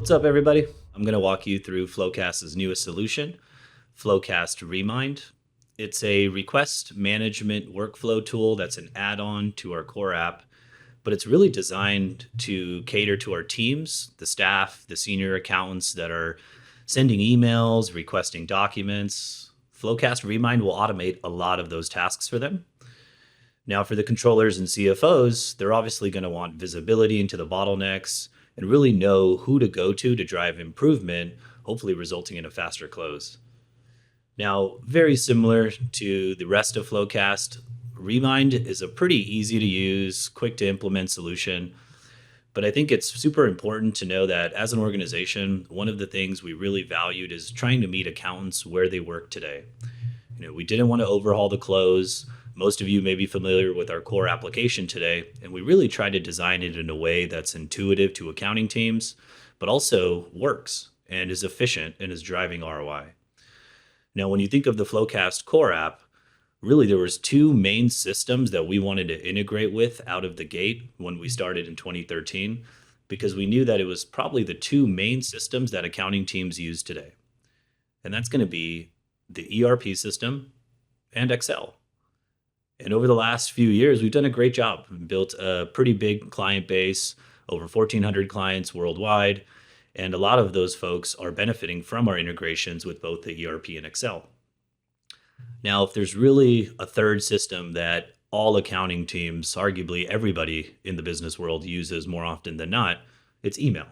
What's up, everybody? I'm going to walk you through FloQast's newest solution, FloQast ReMind. It's a request management workflow tool that's an add-on to our core app, but it's really designed to cater to our teams, the staff, the senior accountants that are sending emails, requesting documents. FloQast ReMind will automate a lot of those tasks for them. Now, for the controllers and CFOs, they're obviously going to want visibility into the bottlenecks and really know who to go to drive improvement, hopefully resulting in a faster close. Now, very similar to the rest of FloQast, ReMind is a pretty easy to use, quick to implement solution. But I think it's super important to know that as an organization, one of the things we really valued is trying to meet accountants where they work today. We didn't want to overhaul the close. Most of you may be familiar with our core application today, and we really try to design it in a way that's intuitive to accounting teams, but also works and is efficient and is driving ROI. Now, when you think of the FloQast core app, really there was two main systems that we wanted to integrate with out of the gate when we started in 2013, because we knew that it was probably the two main systems that accounting teams use today. And that's going to be the ERP system and Excel. And over the last few years, we've done a great job. We've built a pretty big client base, over 1,400 clients worldwide. And a lot of those folks are benefiting from our integrations with both the ERP and Excel. Now, if there's really a third system that all accounting teams, arguably everybody in the business world, uses more often than not, it's email.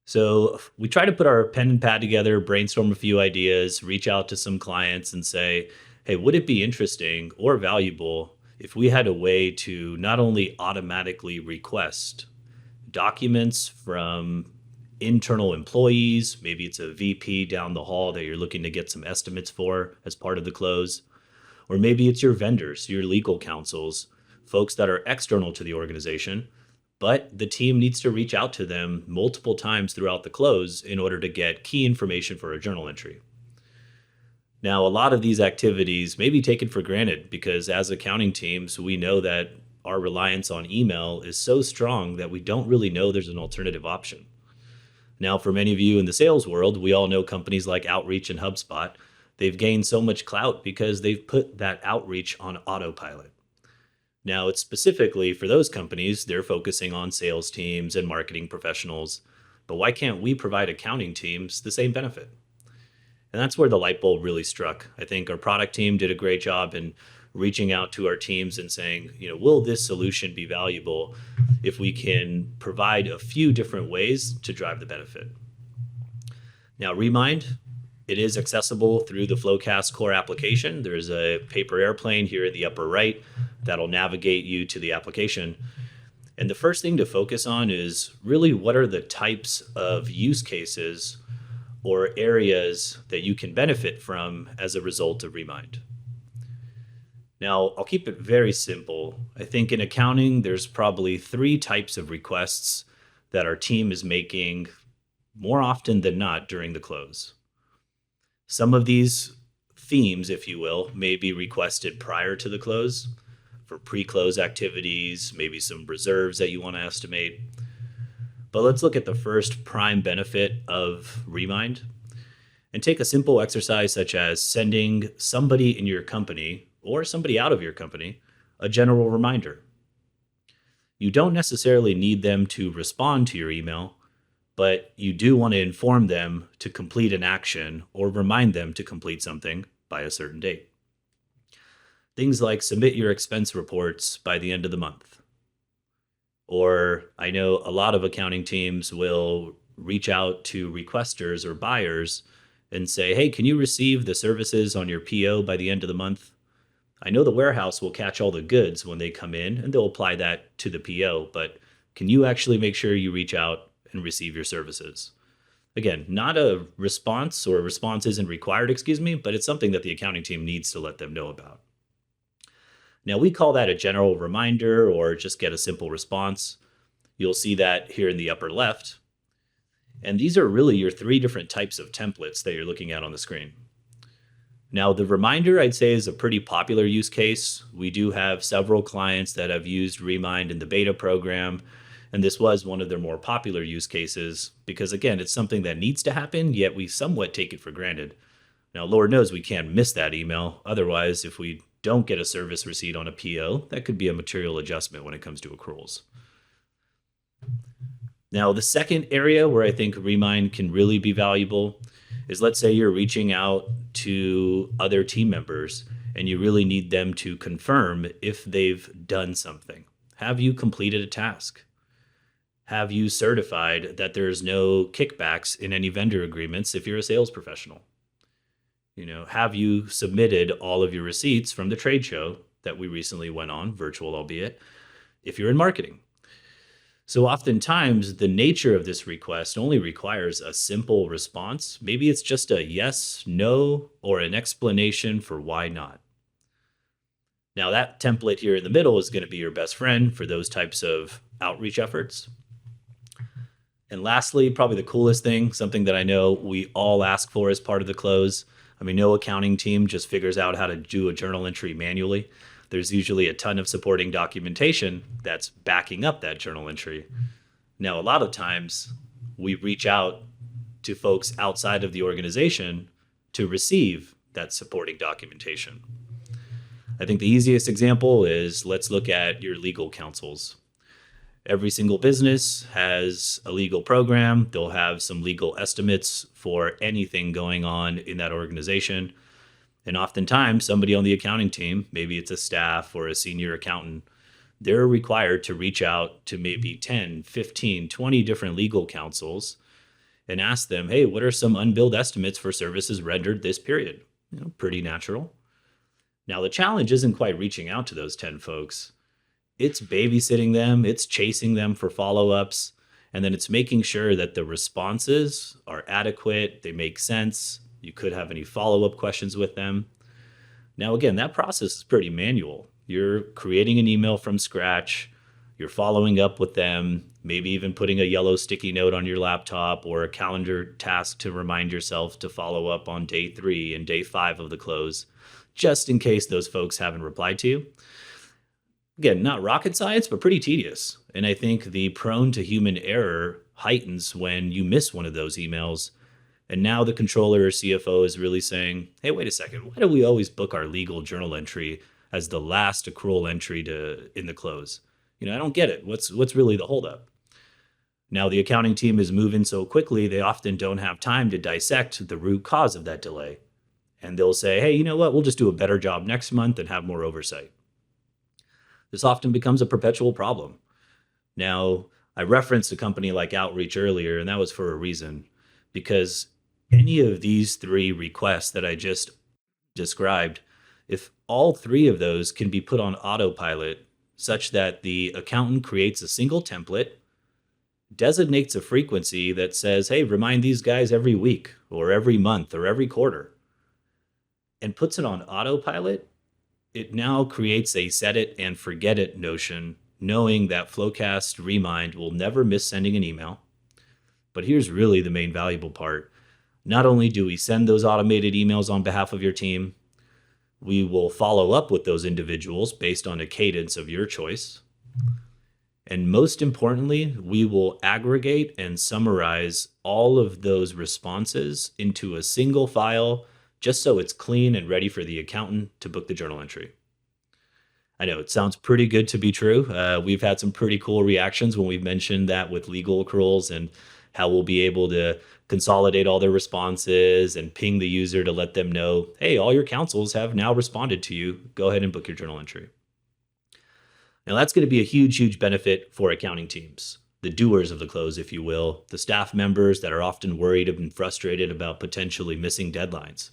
So we try to put our pen and pad together, brainstorm a few ideas, reach out to some clients and say, hey, would it be interesting or valuable if we had a way to not only automatically request documents from internal employees, maybe it's a VP down the hall that you're looking to get some estimates for as part of the close, or maybe it's your vendors, your legal counsels, folks that are external to the organization, but the team needs to reach out to them multiple times throughout the close in order to get key information for a journal entry. Now, a lot of these activities may be taken for granted because as accounting teams, we know that our reliance on email is so strong that we don't really know there's an alternative option. Now, for many of you in the sales world, we all know companies like Outreach and HubSpot. They've gained so much clout because they've put that outreach on autopilot. Now, it's specifically for those companies, they're focusing on sales teams and marketing professionals. But why can't we provide accounting teams the same benefit? And that's where the light bulb really struck. I think our product team did a great job in reaching out to our teams and saying, will this solution be valuable if we can provide a few different ways to drive the benefit? Now, ReMind, it is accessible through the FloQast core application. There's a paper airplane here in the upper right that'll navigate you to the application. And the first thing to focus on is really what are the types of use cases or areas that you can benefit from as a result of ReMind. Now, I'll keep it very simple. I think in accounting, there's probably three types of requests that our team is making more often than not during the close. Some of these themes, if you will, may be requested prior to the close for pre-close activities, maybe some reserves that you want to estimate. But let's look at the first prime benefit of ReMind and take a simple exercise such as sending somebody in your company or somebody out of your company a general reminder. You don't necessarily need them to respond to your email, but you do want to inform them to complete an action or remind them to complete something by a certain date. Things like submit your expense reports by the end of the month. Or I know a lot of accounting teams will reach out to requesters or buyers and say, hey, can you receive the services on your PO by the end of the month? I know the warehouse will catch all the goods when they come in and they'll apply that to the PO, but can you actually make sure you reach out and receive your services? Again, not a response or a response isn't required, but it's something that the accounting team needs to let them know about. Now, we call that a general reminder or just get a simple response. You'll see that here in the upper left. And these are really your three different types of templates that you're looking at on the screen. Now, the reminder, I'd say, is a pretty popular use case. We do have several clients that have used ReMind in the beta program, And this was one of their more popular use cases because, again, it's something that needs to happen, yet we somewhat take it for granted. Now, Lord knows we can't miss that email. Otherwise, if we don't get a service receipt on a PO, that could be a material adjustment when it comes to accruals. Now, the second area where I think ReMind can really be valuable is, let's say you're reaching out to other team members and you really need them to confirm if they've done something. Have you completed a task? Have you certified that there's no kickbacks in any vendor agreements if you're a sales professional? Have you submitted all of your receipts from the trade show that we recently went on, virtual albeit, if you're in marketing? So oftentimes the nature of this request only requires a simple response. Maybe it's just a yes, no, or an explanation for why not. Now that template here in the middle is going to be your best friend for those types of outreach efforts. And lastly, probably the coolest thing, something that I know we all ask for as part of the close. I mean, no accounting team just figures out how to do a journal entry manually. There's usually a ton of supporting documentation that's backing up that journal entry. Now, a lot of times we reach out to folks outside of the organization to receive that supporting documentation. I think the easiest example is, let's look at your legal counsels. Every single business has a legal program. They'll have some legal estimates for anything going on in that organization. And oftentimes somebody on the accounting team, maybe it's a staff or a senior accountant, they're required to reach out to maybe 10, 15, 20 different legal counsels and ask them, hey, what are some unbilled estimates for services rendered this period? Pretty natural. Now, the challenge isn't quite reaching out to those 10 folks. It's babysitting them, it's chasing them for follow-ups, and then it's making sure that the responses are adequate, they make sense. You could have any follow-up questions with them. Now, again, that process is pretty manual. You're creating an email from scratch, you're following up with them, maybe even putting a yellow sticky note on your laptop or a calendar task to remind yourself to follow up on day 3 and day 5 of the close, just in case those folks haven't replied to you. Again, not rocket science, but pretty tedious. And I think the prone to human error heightens when you miss one of those emails. And now the controller or CFO is really saying, hey, wait a second, why do we always book our legal journal entry as the last accrual entry in the close? I don't get it. What's really the holdup? Now the accounting team is moving so quickly, they often don't have time to dissect the root cause of that delay. And they'll say, hey, you know what? We'll just do a better job next month and have more oversight. This often becomes a perpetual problem. Now, I referenced a company like Outreach earlier, and that was for a reason, because any of these 3 requests that I just described, if all 3 of those can be put on autopilot such that the accountant creates a single template, designates a frequency that says, hey, remind these guys every week or every month or every quarter, and puts it on autopilot, it now creates a set it and forget it notion, knowing that FloQast ReMind will never miss sending an email. But here's really the main valuable part. Not only do we send those automated emails on behalf of your team, we will follow up with those individuals based on a cadence of your choice. And most importantly, we will aggregate and summarize all of those responses into a single file, just so it's clean and ready for the accountant to book the journal entry. I know it sounds pretty good to be true. We've had some pretty cool reactions when we've mentioned that with legal accruals and how we'll be able to consolidate all their responses and ping the user to let them know, hey, all your counsels have now responded to you. Go ahead and book your journal entry. Now that's going to be a huge, huge benefit for accounting teams, the doers of the close, if you will, the staff members that are often worried and frustrated about potentially missing deadlines.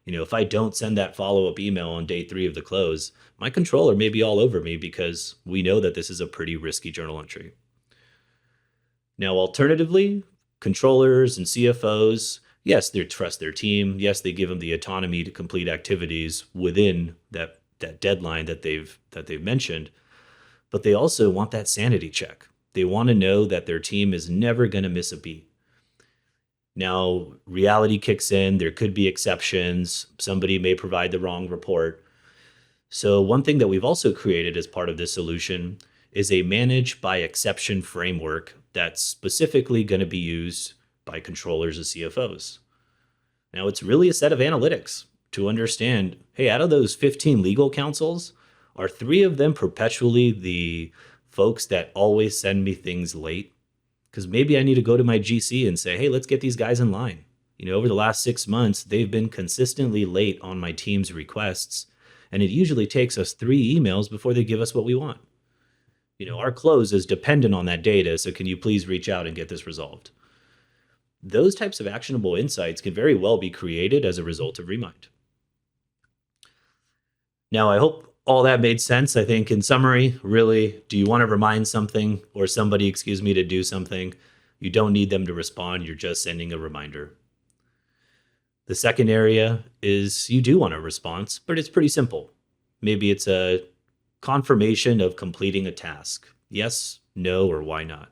If I don't send that follow-up email on day 3 of the close, my controller may be all over me because we know that this is a pretty risky journal entry. Now, alternatively, controllers and CFOs, yes, they trust their team. Yes, they give them the autonomy to complete activities within that deadline that they've mentioned, but they also want that sanity check. They want to know that their team is never going to miss a beat. Now, reality kicks in. There could be exceptions. Somebody may provide the wrong report. So one thing that we've also created as part of this solution is a manage by exception framework that's specifically going to be used by controllers and CFOs. Now, it's really a set of analytics to understand, hey, out of those 15 legal counsels, are 3 of them perpetually the folks that always send me things late? Because maybe I need to go to my GC and say, hey, let's get these guys in line. Over the last 6 months, they've been consistently late on my team's requests, and it usually takes us 3 emails before they give us what we want. Our close is dependent on that data, so can you please reach out and get this resolved? Those types of actionable insights can very well be created as a result of ReMind. Now, I hope all that made sense. I think in summary, really, do you want to remind something or somebody, to do something? You don't need them to respond. You're just sending a reminder. The second area is you do want a response, but it's pretty simple. Maybe it's a confirmation of completing a task. Yes, no, or why not?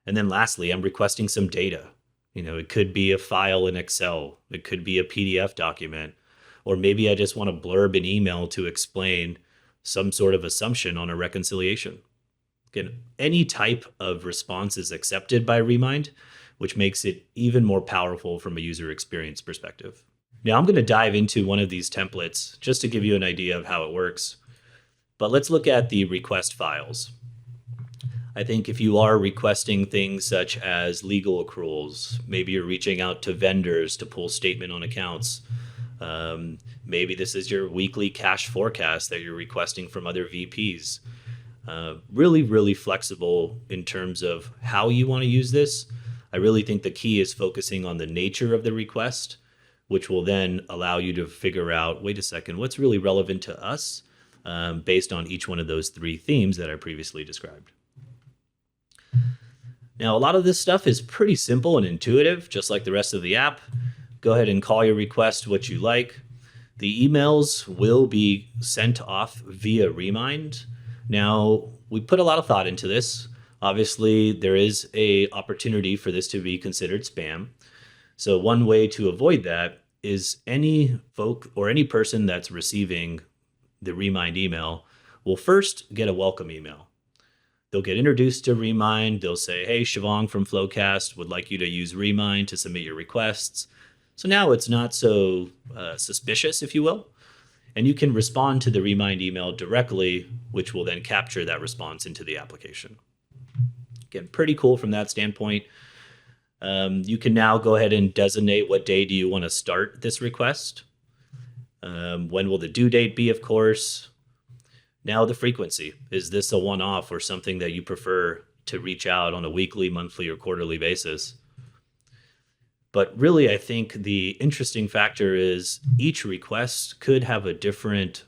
And then lastly, I'm requesting some data. It could be a file in Excel. It could be a PDF document. Or maybe I just want to blurb an email to explain some sort of assumption on a reconciliation. Again, any type of response is accepted by ReMind, which makes it even more powerful from a user experience perspective. Now, I'm going to dive into one of these templates just to give you an idea of how it works. But let's look at the request files. I think if you are requesting things such as legal accruals, maybe you're reaching out to vendors to pull statement on accounts. Maybe this is your weekly cash forecast that you're requesting from other VPs. Really, really flexible in terms of how you want to use this. I really think the key is focusing on the nature of the request, which will then allow you to figure out, wait a second, what's really relevant to us based on each one of those 3 themes that I previously described. Now, a lot of this stuff is pretty simple and intuitive, just like the rest of the app. Go ahead and call your request what you like. The emails will be sent off via ReMind. Now, we put a lot of thought into this. Obviously, there is an opportunity for this to be considered spam. So one way to avoid that is any person that's receiving the ReMind email will first get a welcome email. They'll get introduced to ReMind. They'll say, hey, Shivang from FloQast would like you to use ReMind to submit your requests. So now it's not so suspicious, if you will. And you can respond to the ReMind email directly, which will then capture that response into the application. Again, pretty cool from that standpoint. You can now go ahead and designate what day do you want to start this request. When will the due date be, of course. Now the frequency. Is this a one-off or something that you prefer to reach out on a weekly, monthly, or quarterly basis? But really, I think the interesting factor is each request could have a different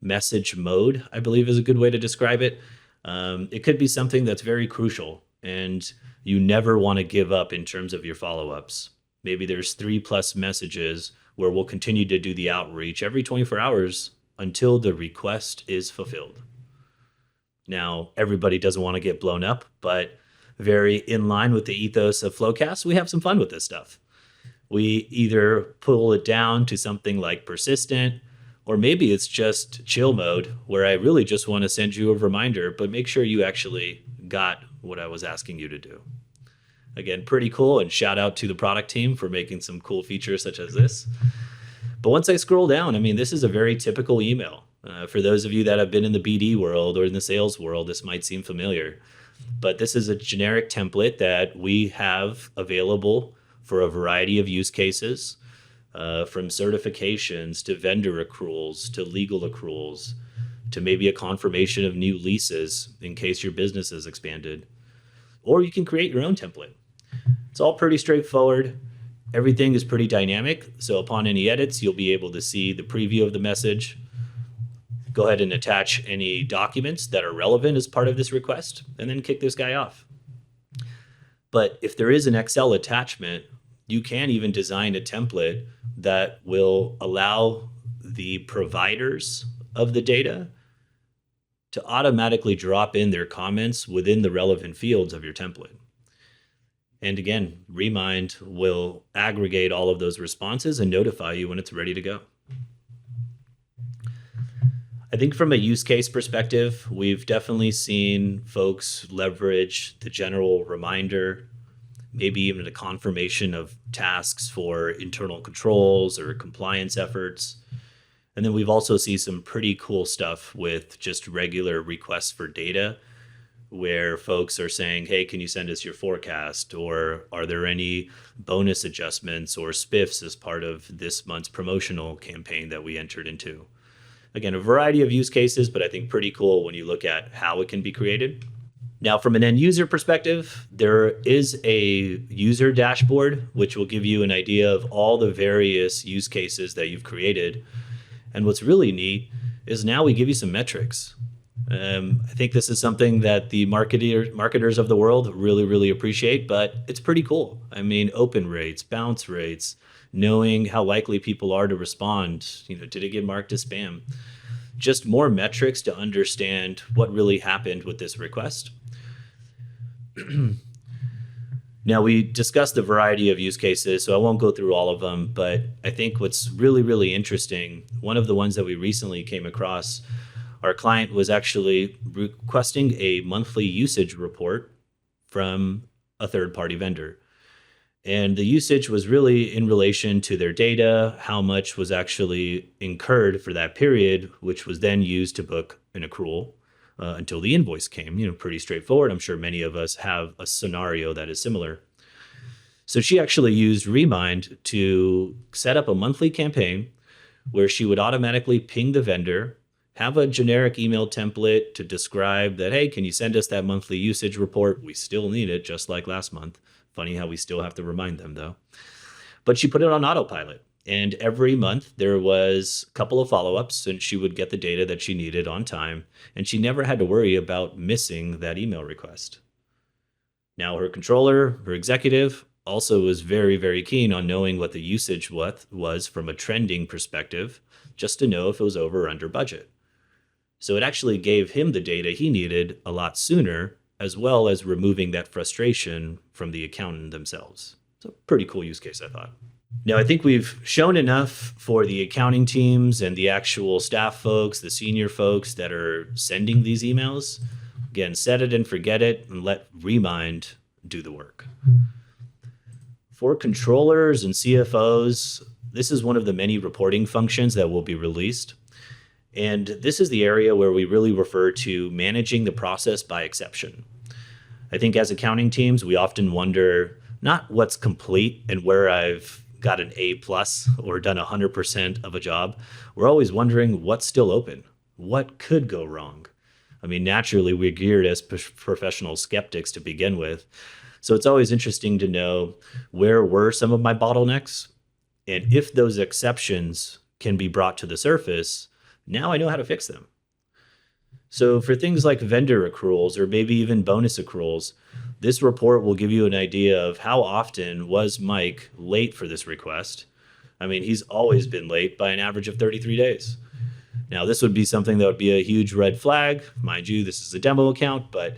message mode, I believe is a good way to describe it. It could be something that's very crucial and you never want to give up in terms of your follow-ups. Maybe there's 3+ messages where we'll continue to do the outreach every 24 hours until the request is fulfilled. Now, everybody doesn't want to get blown up, but very in line with the ethos of FloQast, we have some fun with this stuff. We either pull it down to something like persistent, or maybe it's just chill mode, where I really just want to send you a reminder, but make sure you actually got what I was asking you to do. Again, pretty cool, and shout out to the product team for making some cool features such as this. But once I scroll down, this is a very typical email. For those of you that have been in the BD world or in the sales world, this might seem familiar. But this is a generic template that we have available for a variety of use cases, from certifications to vendor accruals to legal accruals to maybe a confirmation of new leases in case your business is expanded. Or you can create your own template. It's all pretty straightforward. Everything is pretty dynamic, so upon any edits, you'll be able to see the preview of the message. Go ahead and attach any documents that are relevant as part of this request, and then kick this guy off. But if there is an Excel attachment, you can even design a template that will allow the providers of the data to automatically drop in their comments within the relevant fields of your template. And again, ReMind will aggregate all of those responses and notify you when it's ready to go. I think from a use case perspective, we've definitely seen folks leverage the general reminder, maybe even a confirmation of tasks for internal controls or compliance efforts. And then we've also seen some pretty cool stuff with just regular requests for data where folks are saying, hey, can you send us your forecast? Or are there any bonus adjustments or spiffs as part of this month's promotional campaign that we entered into? Again, a variety of use cases, but I think pretty cool when you look at how it can be created. Now, from an end user perspective, there is a user dashboard, which will give you an idea of all the various use cases that you've created. And what's really neat is now we give you some metrics. I think this is something that the marketers of the world really, really appreciate, but it's pretty cool. I mean, open rates, bounce rates, knowing how likely people are to respond. Did it get marked as spam? Just more metrics to understand what really happened with this request. Now, we discussed the variety of use cases, so I won't go through all of them, but I think what's really, really interesting, one of the ones that we recently came across, our client was actually requesting a monthly usage report from a third-party vendor. And the usage was really in relation to their data, how much was actually incurred for that period, which was then used to book an accrual until the invoice came. Pretty straightforward. I'm sure many of us have a scenario that is similar. So she actually used ReMind to set up a monthly campaign where she would automatically ping the vendor, have a generic email template to describe that, hey, can you send us that monthly usage report? We still need it, just like last month. Funny how we still have to remind them, though. But she put it on autopilot. And every month there was a couple of follow-ups, and she would get the data that she needed on time. And she never had to worry about missing that email request. Now, her controller, her executive, also was very, very keen on knowing what the usage was from a trending perspective, just to know if it was over or under budget. So it actually gave him the data he needed a lot sooner, as well as removing that frustration from the accountant themselves. It's a pretty cool use case, I thought. Now, I think we've shown enough for the accounting teams and the actual staff folks, the senior folks that are sending these emails. Again, set it and forget it and let ReMind do the work. For controllers and CFOs, this is one of the many reporting functions that will be released. And this is the area where we really refer to managing the process by exception. I think as accounting teams, we often wonder not what's complete and where I've got an A+ or done 100% of a job. We're always wondering what's still open. What could go wrong? I mean, naturally, we're geared as professional skeptics to begin with. So it's always interesting to know where were some of my bottlenecks, and if those exceptions can be brought to the surface, now I know how to fix them. So for things like vendor accruals or maybe even bonus accruals, this report will give you an idea of how often was Mike late for this request. I mean, he's always been late by an average of 33 days. Now, this would be something that would be a huge red flag. Mind you, this is a demo account, but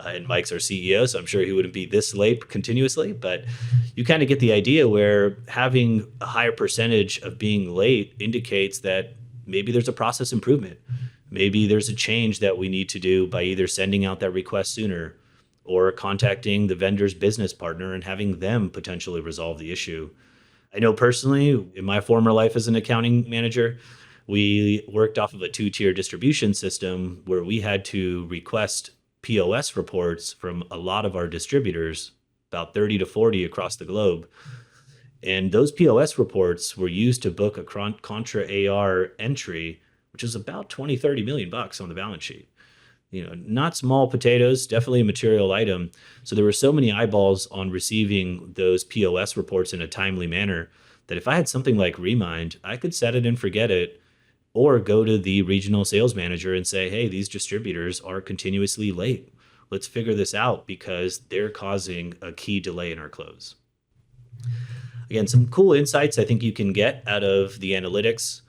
and Mike's our CEO, so I'm sure he wouldn't be this late continuously. But you kind of get the idea where having a higher percentage of being late indicates that maybe there's a process improvement. Maybe there's a change that we need to do by either sending out that request sooner or contacting the vendor's business partner and having them potentially resolve the issue. I know personally, in my former life as an accounting manager, we worked off of a 2-tier distribution system where we had to request POS reports from a lot of our distributors, about 30 to 40 across the globe. And those POS reports were used to book a contra AR entry, which is about 20, 30 million bucks on the balance sheet. Not small potatoes, definitely a material item. So there were so many eyeballs on receiving those POS reports in a timely manner that if I had something like ReMind, I could set it and forget it, or go to the regional sales manager and say, hey, these distributors are continuously late. Let's figure this out because they're causing a key delay in our close. Again, some cool insights I think you can get out of the analytics.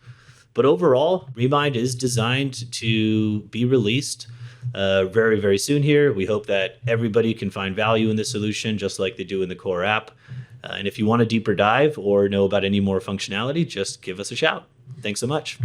But overall, ReMind is designed to be released very, very soon here. We hope that everybody can find value in this solution, just like they do in the core app. And if you want a deeper dive or know about any more functionality, just give us a shout. Thanks so much.